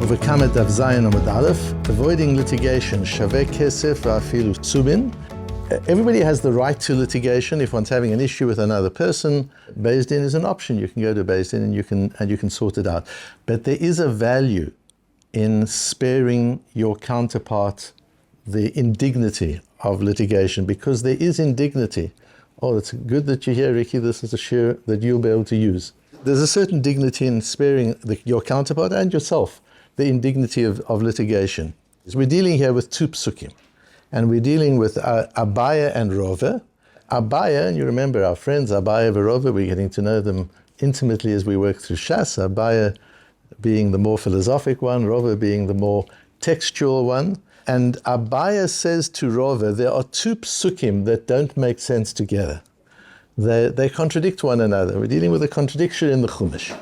BAVA KAMMA Daf Zayin Amud Aleph, avoiding litigation, shaveh kesef ואפילו סובין. Everybody has the right to litigation. If one's having an issue with another person, Beis Din is an option. You can go to Beis Din and you can sort it out. But there is a value in sparing your counterpart the indignity of litigation, because there is indignity. Oh, it's good that you're here, Ricky. This is a share that you'll be able to use. There's a certain dignity in sparing your counterpart and yourself the indignity of litigation. We're dealing here with two psukim, and we're dealing with Abaya and Rova. Abaya, and you remember our friends Abaya and Rova, we're getting to know them intimately as we work through Shas. Abaya being the more philosophic one, Rova being the more textual one. And Abaya says to Rova, there are two psukim that don't make sense together. They contradict one another. We're dealing with a contradiction in the Chumash.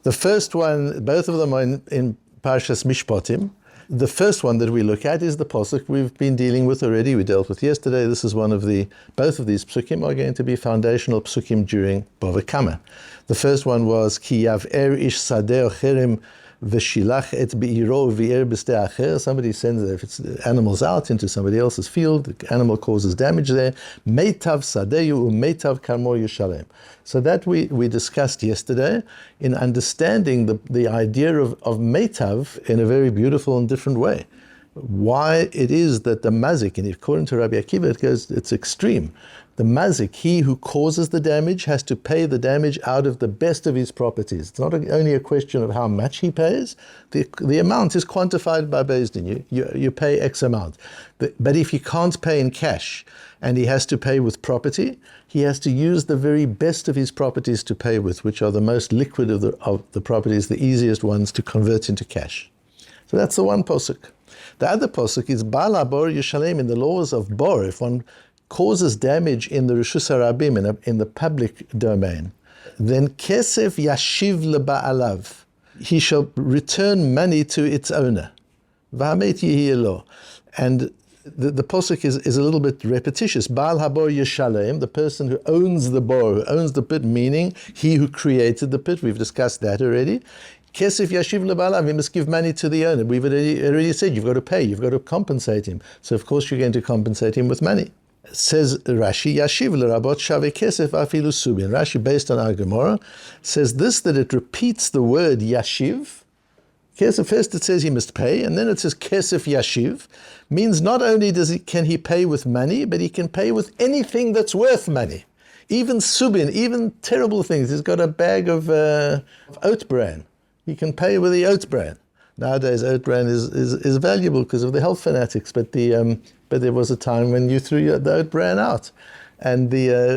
The first one, both of them are in Parshas Mishpatim. The first one that we look at is the pasuk we've been dealing with already. We dealt with yesterday. This is both of these psukim are going to be foundational psukim during Bava Kamma. The first one was Ki yav'er ish sadeh cherem v'shilach et be'iro v'yer b'steh acher. Somebody sends animals out into somebody else's field. The animal causes damage there. Meitav sadeyu u'meitav karmo yishalem. So that we discussed yesterday in understanding the idea of meitav in a very beautiful and different way. Why it is that the mazik, and according to Rabbi Akiva, it's extreme. The mazik, he who causes the damage, has to pay the damage out of the best of his properties. It's not only a question of how much he pays. The amount is quantified by Beis Din. You pay X amount. But if he can't pay in cash and he has to pay with property, he has to use the very best of his properties to pay with, which are the most liquid of the properties, the easiest ones to convert into cash. So that's the one posuk. The other posuk is Bal HaBor Yishalem. In the laws of Bor, if one causes damage in the Rishus HaRabim, in the public domain, then Kesef Yashiv LeBa'alav, he shall return money to its owner. V'hamet Yehi Lo. And the posuk is a little bit repetitious. Bal HaBor Yishalem, the person who owns the bor, who owns the pit, meaning he who created the pit. We've discussed that already. Kesef Yashiv LeBa'alav, he must give money to the owner. We've already said you've got to pay, you've got to compensate him. So of course you're going to compensate him with money. Says Rashi, Yashiv l'rabot shaveh kesef afilu subin. Rashi, based on our Gemara, says this, that it repeats the word Yashiv. Kesef, first it says he must pay, and then it says Kesef Yashiv, means not only can he pay with money, but he can pay with anything that's worth money. Even subin, even terrible things. He's got a bag of oat bran. He can pay with the oat bran. Nowadays, oat bran is valuable because of the health fanatics, but there was a time when you threw the oat bran out, and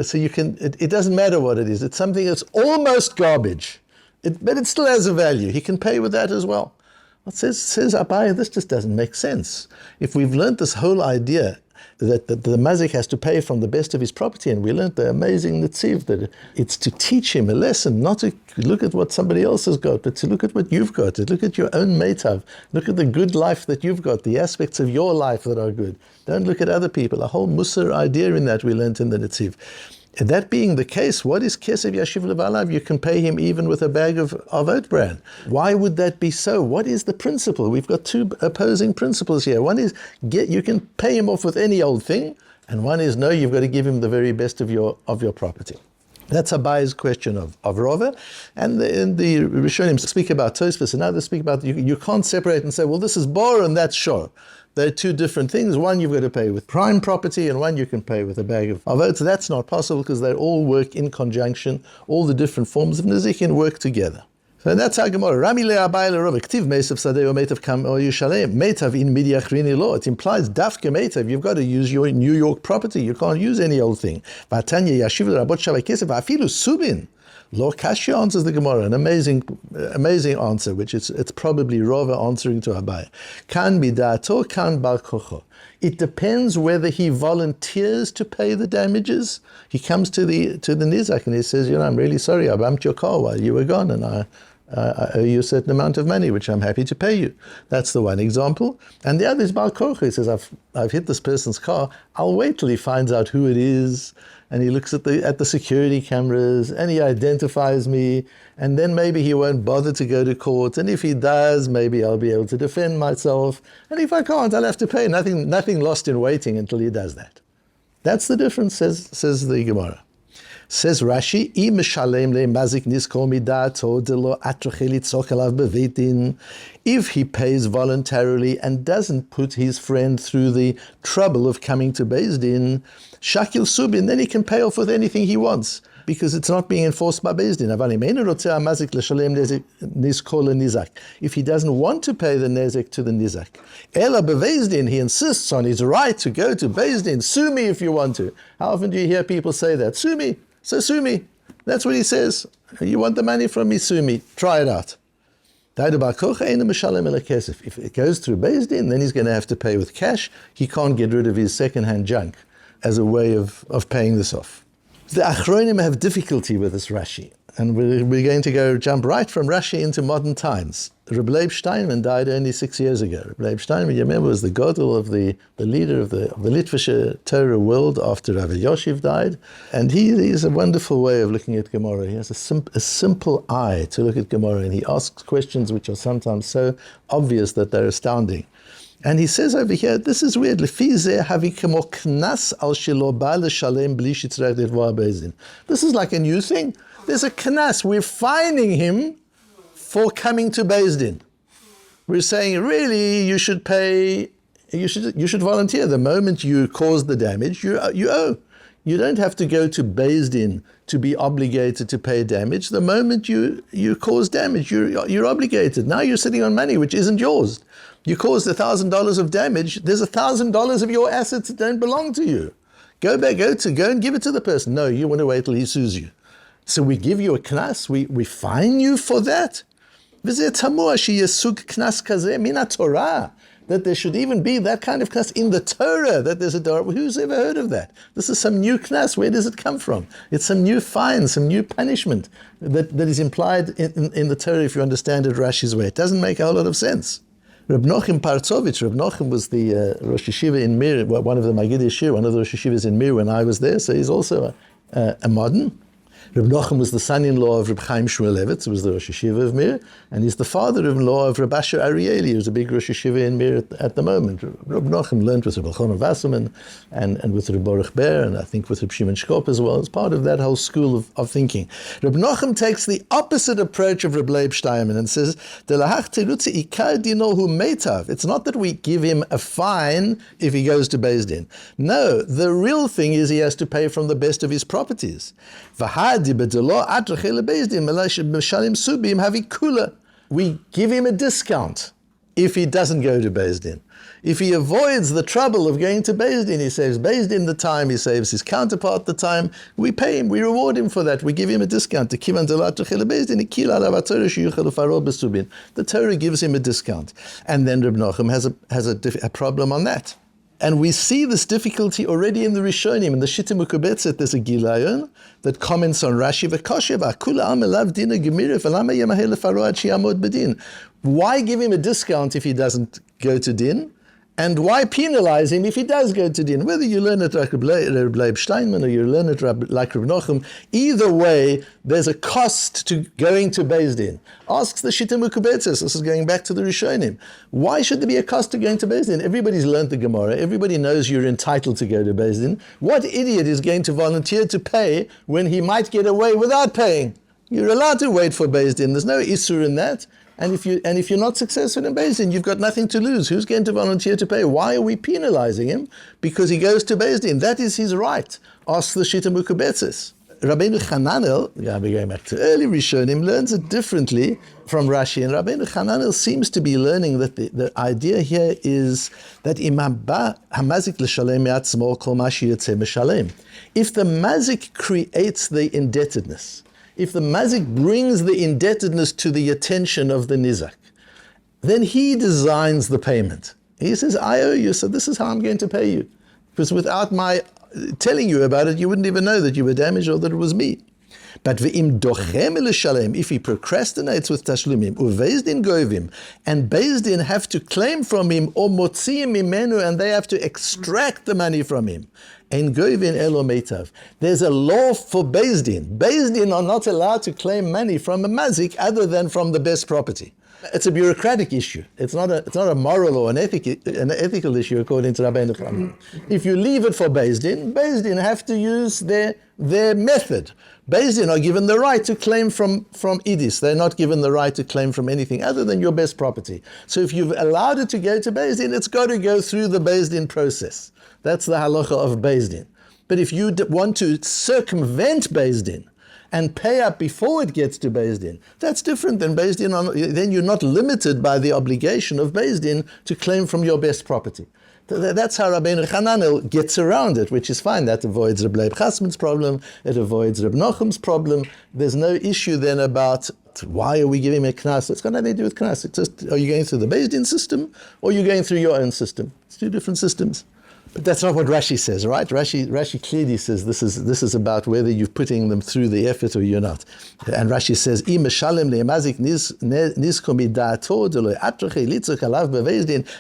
so you can. It doesn't matter what it is. It's something that's almost garbage, but it still has a value. He can pay with that as well. It says Abaya, this just doesn't make sense. If we've learned this whole idea that the mazik has to pay from the best of his property, and we learned the amazing netziv that it's to teach him a lesson, not to look at what somebody else has got, but to look at what you've got, to look at your own meitav, look at the good life that you've got, the aspects of your life that are good. Don't look at other people. A whole musar idea in that we learned in the netziv. And that being the case, what is Kesef Yashiv LeBa'alav? You can pay him even with a bag of oat bran. Why would that be so? What is the principle? We've got two opposing principles here. One is you can pay him off with any old thing, and one is no, you've got to give him the very best of your property. That's Abaya's question of Rova. And the Rishonim speak about Tosfos, and others speak about you can't separate and say, well, this is bor and that's shor. They're two different things. One you've got to pay with prime property, and one you can pay with a bag of oats. That's not possible because they all work in conjunction. All the different forms of nezikin work together. So that's our Gemara. Rami le Abaya le Rova. Ktiv meitav sadeh or meitav kam or yishalem. Meitav in midiach rini lo. It implies dafke meitav. You've got to use your New York property. You can't use any old thing. Vatanya yashiv l'rabot shaveh kesef va'afilu subin. Lo Kashya answers the Gemara, an amazing answer, which it's probably Rava answering to Abaya. Kan bidato, kan bar kocho. It depends whether he volunteers to pay the damages. He comes to the nizak and he says, I'm really sorry, I bumped your car while you were gone, and I owe you a certain amount of money, which I'm happy to pay you. That's the one example. And the other is Baal Korcha. He says, I've hit this person's car. I'll wait till he finds out who it is. And he looks at the security cameras and he identifies me. And then maybe he won't bother to go to court. And if he does, maybe I'll be able to defend myself. And if I can't, I'll have to pay. Nothing lost in waiting until he does that. That's the difference, says the Gemara. Says Rashi, if he pays voluntarily and doesn't put his friend through the trouble of coming to Beis Din, Shakil Subin, then he can pay off with anything he wants, because it's not being enforced by Beis Din. If he doesn't want to pay the nezek to the nizak, Ela beVeis Din, he insists on his right to go to Beis Din. Sue me if you want to. How often do you hear people say that? Sue me. So sue me. That's what he says. You want the money from me, sue me. Try it out. If it goes through Beis Din, then he's going to have to pay with cash. He can't get rid of his second-hand junk as a way of paying this off. The Achronim have difficulty with this Rashi. And we're going to jump right from Rashi into modern times. Rabbi Lapin died only 6 years ago. Rabbi Lapin, you remember, was the Godel of the leader of the Litvische Torah world after Rav Yoshiv died. And he's a wonderful way of looking at Gemara. He has a simple eye to look at Gemara, and he asks questions which are sometimes so obvious that they're astounding. And he says over here, this is weird. This is like a new thing. There's a knas. We're fining him for coming to Beis Din. We're saying, really, you should pay. You should volunteer. The moment you cause the damage, you owe. You don't have to go to Beis Din to be obligated to pay damage. The moment you cause damage, you're obligated. Now you're sitting on money which isn't yours. You caused $1,000 of damage. There's $1,000 of your assets that don't belong to you. Go and give it to the person. No, you want to wait till he sues you. So we give you a knas, we fine you for that. That there should even be that kind of knas in the Torah, that there's a Torah. Who's ever heard of that? This is some new knas. Where does it come from? It's some new fine, some new punishment that is implied in the Torah if you understand it Rashi's way. It doesn't make a whole lot of sense. Reb Nochem Partzovich, Reb Nochem was the Rosh Yeshiva in Mir, one of the Magid Yeshir, one of the Rosh Yeshivas in Mir when I was there, so he's also a modern. Reb Nochem was the son-in-law of Reb Chaim Shmulevitz, who was the Rosh Yeshiva of Mir, and he's the father-in-law of Reb Asher Arieli, who's a big Rosh Yeshiva in Mir at the moment. Reb Nochem learned with Reb Elchanan Wasserman and with Reb Baruch Ber, and I think with Reb Shimon Shkop as well. It's part of that whole school of thinking. Reb Nochem takes the opposite approach of Reb Lapin and says, it's not that we give him a fine if he goes to Beis Din. No, the real thing is he has to pay from the best of his properties. We give him a discount if he doesn't go to Beis Din. If he avoids the trouble of going to Beis Din, he saves Beis Din the time, he saves his counterpart the time, we pay him, we reward him for that, we give him a discount. The Torah gives him a discount. And then Reb Nochem has a problem on that. And we see this difficulty already in the Rishonim. In the Shita Mukubetzet, there's a Gilayon that comments on Rashi. Why give him a discount if he doesn't go to din? And why penalize him if he does go to din? Whether you learn it like Rabbi Steinman or you learn it like Reb Nochem, either way, there's a cost to going to Beis Din. Asks the Shita Mukubetzes, this is going back to the Rishonim. Why should there be a cost to going to Beis Din? Everybody's learned the Gemara. Everybody knows you're entitled to go to Beis Din. What idiot is going to volunteer to pay when he might get away without paying? You're allowed to wait for Beis Din. There's no issur in that. And if you're not successful in Beis Din, you've got nothing to lose. Who's going to volunteer to pay? Why are we penalizing him? Because he goes to Beis Din. That is his right. Ask the Shita Mukubetzes. Rabbeinu Hananel, going back to early Rishonim, learns it differently from Rashi. And Rabbeinu Hananel seems to be learning that the idea here is that if the mazik creates the indebtedness, if the mazik brings the indebtedness to the attention of the nizak, then he designs the payment. He says, I owe you, so this is how I'm going to pay you. Because without my telling you about it, you wouldn't even know that you were damaged or that it was me. But ve'im dochem l'shalem, if he procrastinates with tashlumim, uveis din govim, and Beis Din have to claim from him, or motziim mimenu, and they have to extract the money from him. Ein govin elo meitav. There's a law for Beis Din. Beis Din are not allowed to claim money from a mazik other than from the best property. It's a bureaucratic issue. It's not a moral or an ethical issue according to Rabbi Lapin. If you leave it for Beis Din have to use their method. Beis Din are given the right to claim from idis. They're not given the right to claim from anything other than your best property. So if you've allowed it to go to Beis Din, it's got to go through the Beis Din process. That's the halacha of Beis Din. But if you want to circumvent Beis Din and pay up before it gets to Beis Din, that's different than Beis Din. Then you're not limited by the obligation of Beis Din to claim from your best property. That's how Rabbi Ra'anan gets around it, which is fine. That avoids Rabbi Lapin's problem. It avoids Rabbi Nochum's problem. There's no issue then about why are we giving him a knas. It's got nothing to do with knas. It's just, are you going through the Beis Din system or are you going through your own system? It's two different systems. But that's not what Rashi says, right? Rashi clearly says this is about whether you're putting them through the effort or you're not. And Rashi says,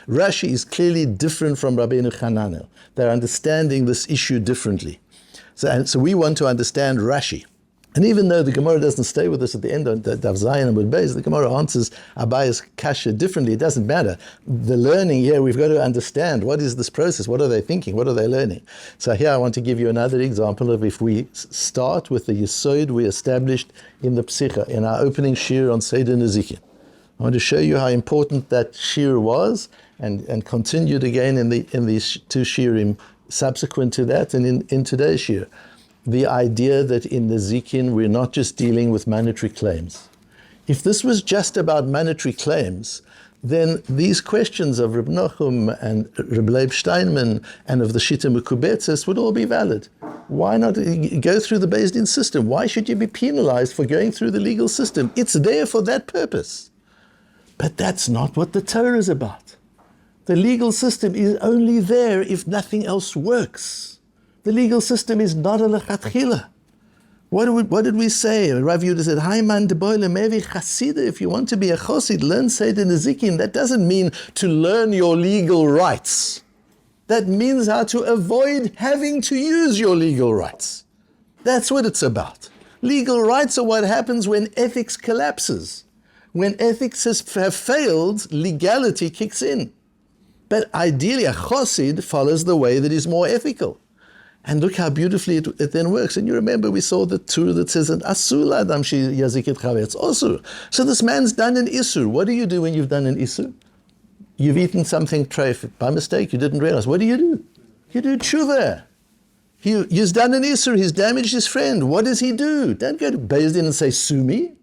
Rashi is clearly different from Rabbi Ra'anan. They're understanding this issue differently. So we want to understand Rashi. And even though the Gemara doesn't stay with us at the end of Daf Zayin and Beis, the Gemara answers Abaya's kasha differently. It doesn't matter. The learning here, we've got to understand what is this process, what are they thinking, what are they learning. So here I want to give you another example of if we start with the Yesod we established in the Psicha, in our opening shir on Seder Nezikin. I want to show you how important that shir was and continued again in these two shirim subsequent to that and in today's shir. The idea that in the Zikin we're not just dealing with monetary claims. If this was just about monetary claims, then these questions of Reb Nochum and Reb Leib Steinman and of the Shita Mekubetzes would all be valid. Why not go through the Beis Din system? Why should you be penalized for going through the legal system? It's there for that purpose. But that's not what the Torah is about. The legal system is only there if nothing else works. The legal system is not a lechatchila. What did we say? Rav Yehuda said, "Hayman deboile mevi chasida." If you want to be a chosid, learn Seder Nezikin. That doesn't mean to learn your legal rights. That means how to avoid having to use your legal rights. That's what it's about. Legal rights are what happens when ethics collapses. When ethics have failed, legality kicks in. But ideally, a chosid follows the way that is more ethical. And look how beautifully it then works. And you remember we saw the Torah that says, "Asur la'adam sheyazik et chavetz." Asur. So this man's done an isur. What do you do when you've done an isur? You've eaten something treif by mistake. You didn't realize. What do? You do tshuva. He's done an isur. He's damaged his friend. What does he do? Don't go to Beis Din and say, "Sue me."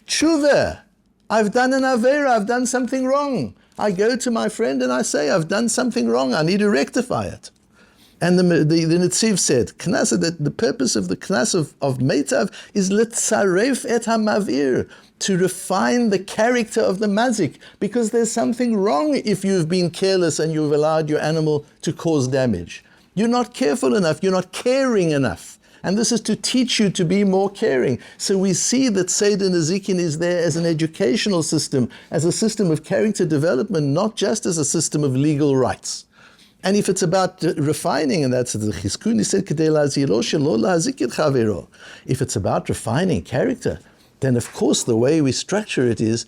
Tshuva. I've done an avera. I've done something wrong. I go to my friend and I say, "I've done something wrong. I need to rectify it." And the Netziv said, that the purpose of the Knas of Meitav is litzaref et hamavir, to refine the character of the mazik, because there's something wrong if you've been careless and you've allowed your animal to cause damage. You're not careful enough, you're not caring enough. And this is to teach you to be more caring. So we see that Seder Nezikin is there as an educational system, as a system of character development, not just as a system of legal rights. And if it's about refining, and that's the Chizkuni said, if it's about refining character, then of course the way we structure it is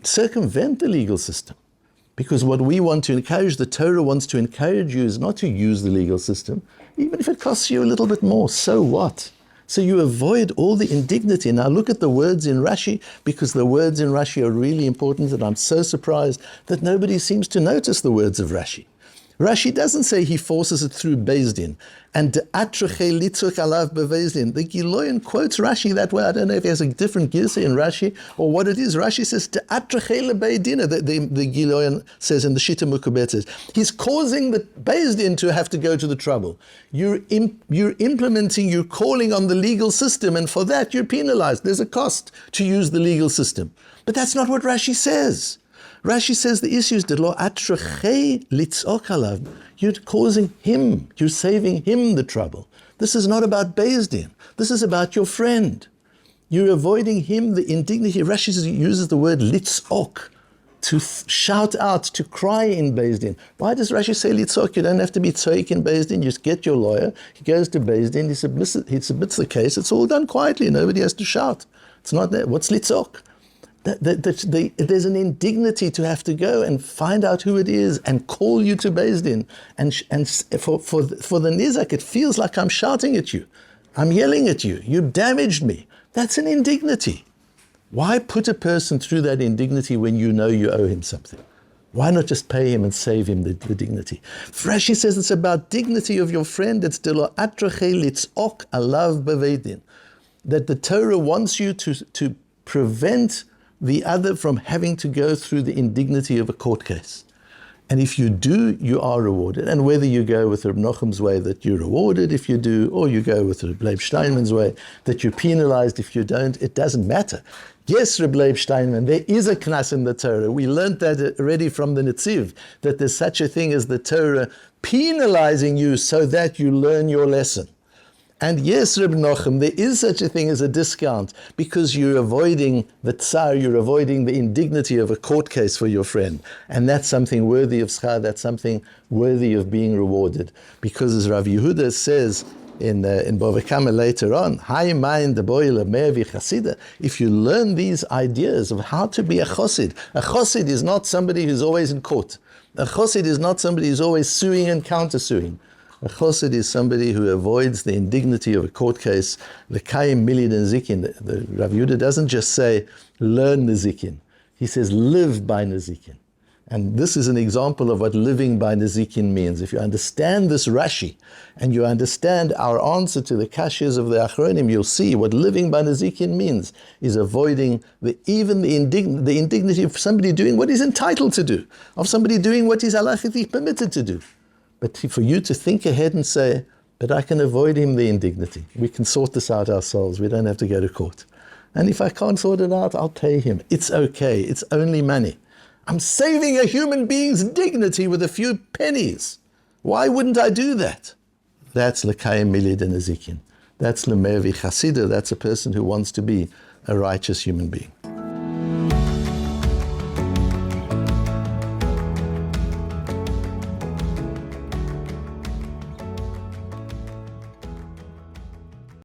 circumvent the legal system. Because what we want to encourage, the Torah wants to encourage you, is not to use the legal system, even if it costs you a little bit more, so what? So you avoid all the indignity. Now look at the words in Rashi, because the words in Rashi are really important, and I'm so surprised that nobody seems to notice the words of Rashi. Rashi doesn't say he forces it through Beis Din. And the Giloyan quotes Rashi that way. I don't know if he has a different girsa in Rashi or what it is. Rashi says, the Giloyan says in the Shita Mekubetzes, he's causing the Beis Din to have to go to the trouble. You're implementing, you're calling on the legal system, and for that you're penalized. There's a cost to use the legal system. But that's not what Rashi says. Rashi says the issue is you're causing him, you're saving him the trouble. This is not about Beis Din. This is about your friend. You're avoiding him, the indignity. Rashi uses the word litzok, to shout out, to cry in Beis Din. Why does Rashi say litzok? You don't have to be tzoik in Beis Din. You just get your lawyer. He goes to Beis Din. He submits the case. It's all done quietly. Nobody has to shout. It's not that. What's litzok? There's an indignity to have to go and find out who it is and call you to Beis Din. And for the nizak, it feels like I'm shouting at you. I'm yelling at you. You damaged me. That's an indignity. Why put a person through that indignity when you know you owe him something? Why not just pay him and save him the dignity? Rashi says it's about dignity of your friend. It's delo atrache litzok alav beveidin. That the Torah wants you to prevent the other from having to go through the indignity of a court case. And if you do, you are rewarded. And whether you go with Reb Nochum's way that you're rewarded if you do, or you go with Reb Leib Steinman's way that you're penalized if you don't, it doesn't matter. Yes, Reb Leib Steinman, there is a knas in the Torah. We learned that already from the Netziv, that there's such a thing as the Torah penalizing you so that you learn your lesson. And yes, Reb Nochum, there is such a thing as a discount because you're avoiding the tsar, you're avoiding the indignity of a court case for your friend. And that's something worthy of schar, that's something worthy of being rewarded. Because as Rav Yehuda says in Bava Kamma later on, if you learn these ideas of how to be a chosid is not somebody who's always in court. A chosid is not somebody who's always suing and countersuing. A chosid is somebody who avoids the indignity of a court case. L'kayim milid nezikin. The Rav Yehuda doesn't just say, learn nezikin. He says, live by nezikin. And this is an example of what living by nezikin means. If you understand this Rashi, and you understand our answer to the kashiyas of the Achronim, you'll see what living by nezikin means is avoiding the indignity of somebody doing what he's entitled to do, of somebody doing what he's halachically permitted to do. But for you to think ahead and say, but I can avoid him the indignity. We can sort this out ourselves. We don't have to go to court. And if I can't sort it out, I'll pay him. It's okay. It's only money. I'm saving a human being's dignity with a few pennies. Why wouldn't I do that? That's l'kayim milid nezikin. That's l'mevi chasida. That's a person who wants to be a righteous human being.